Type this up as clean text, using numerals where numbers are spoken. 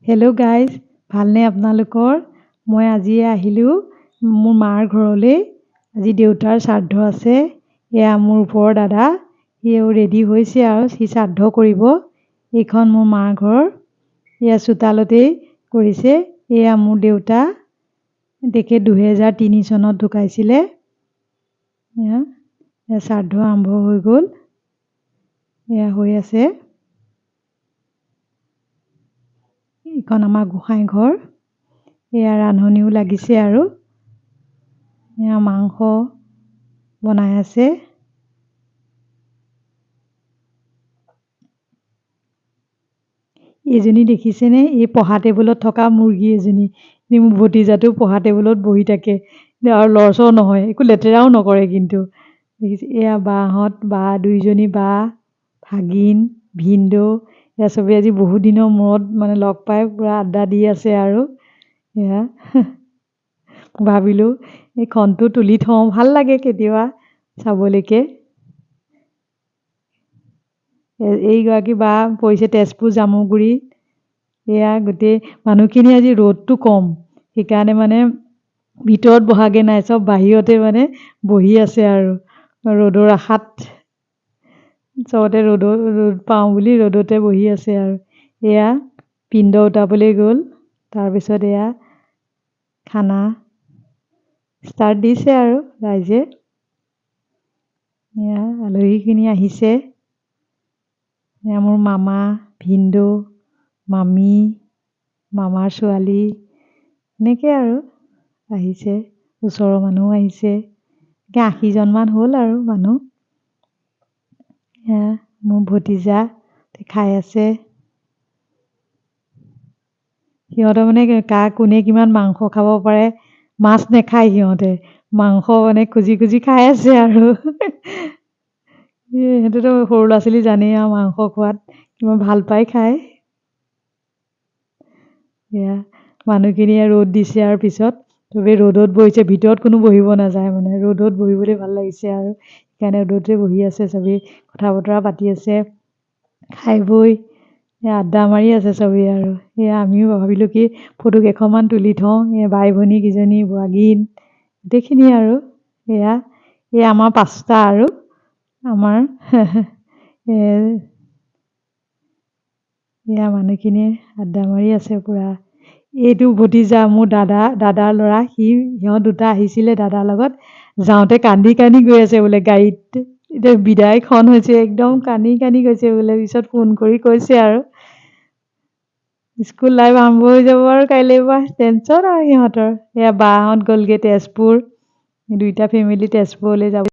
Hello' guys, ভালনে আপোনালোকৰ? মই আজি আহিলোঁ মোৰ মাৰ ঘৰলৈ। আজি দেউতাৰ শ্ৰাদ্ধ আছে। এয়া মোৰ ওপৰৰ দাদা, সিও ৰেডি হৈছে আৰু সি শ্ৰাদ্ধ কৰিব। এইখন মোৰ মাৰ ঘৰ। এয়া চোতালতেই কৰিছে। এয়া মোৰ দেউতা, তেখেত 2003 চনত ঢুকাইছিলে। এয়া শ্ৰাদ্ধ আৰম্ভ হৈ গ'ল। এয়া হৈ আছে। এইখন আমাৰ গোসাঁই ঘৰ। এয়া ৰান্ধনিও লাগিছে আৰু এয়া মাংস বনাই আছে। এইজনী দেখিছেনে? এই পঢ়া টেবুলত থকা মুৰ্গী এজনী। এই মোৰ ভতিজাটো পঢ়া টেবুলত বহি থাকে আৰু লৰচৰ নহয়, একো লেতেৰাও নকৰে কিন্তু। দেখিছে? এয়া বাহঁত, বা দুইজনী বা, ভাগিন, ভিনদেউ, এয়া চবেই আজি বহুত দিনৰ মূৰত মানে লগ পাই পূৰা আড্ডা দি আছে আৰু এয়া ভাবিলোঁ এই ক্ষণটো তুলি থওঁ, ভাল লাগে কেতিয়াবা চাবলৈকে। এইগৰাকী বা পৰিছে তেজপুৰ জামুগুৰিত। এয়া গোটেই মানুহখিনি আজি ৰ'দটো কম, সেইকাৰণে মানে ভিতৰত বহাগে নাই, চব বাহিৰতে মানে বহি আছে আৰু ৰ'দৰ আশাত। চবতে ৰ'দ পাওঁ বুলি ৰ'দতে বহি আছে আৰু এয়া পিণ্ড উটাবলৈ গ'ল। তাৰপিছত এয়া খানা ষ্টাৰ্ট দিছে আৰু ৰাইজে। এয়া আলহীখিনি আহিছে। এয়া মোৰ মামা, ভিনদেউ, মামী, মামাৰ ছোৱালী, এনেকৈ আৰু আহিছে। ওচৰৰ মানুহো আহিছে। 80জনমান হ'ল আৰু মানুহ। এয়া মোৰ ভতিজা খাই আছে। সিহঁতৰ মানে কোনে কিমান মাংস খাব পাৰে, মাছ নাখায় সিহঁতে, মাংস মানে খুজি খুজি খাই আছে আৰু সিহঁতেতো সৰু ল'ৰা ছোৱালী জানেই আৰু মাংস খোৱাত কিমান ভাল পাই খায়। এয়া মানুহখিনিয়ে ৰ'দ দিছে আৰু পিছত চবেই ৰ'দত বহিছে, ভিতৰত কোনো বহিব নাযায়, মানে ৰ'দত বহিবলৈ ভাল লাগিছে আৰু সেইকাৰণে ৰ'দতে বহি আছে। চবেই কথা বতৰা পাতি আছে, খাই বৈ আড্ডা মাৰি আছে চবেই আৰু এয়া আমিও ভাবিলোঁ কি ফটো কেইখনমান তুলি থওঁ। এয়া বাই ভনীকেইজনী, ভাগিন, গোটেইখিনি আৰু এয়া আমাৰ 5টা আৰু আমাৰ এয়া মানুহখিনিয়ে আড্ডা মাৰি আছে পূৰা। এইটো ভতিজা মোৰ দাদাৰ ল'ৰা, সিহঁত দুটা আহিছিলে দাদাৰ লগত, যাওঁতে কান্দি কান্দি গৈ আছে বোলে গাড়ীত। এতিয়া বিদায়খন হৈছে, একদম কান্দি কান্দি গৈছে বোলে। পিছত ফোন কৰি কৈছে আৰু স্কুল লাইফ আৰম্ভ হৈ যাব আৰু কাইলৈৰ পৰা টেনশ্যন আৰু সিহঁতৰ। এয়া বাহঁত গ'লগৈ তেজপুৰ, 2টা ফেমিলি তেজপুৰলৈ যাব।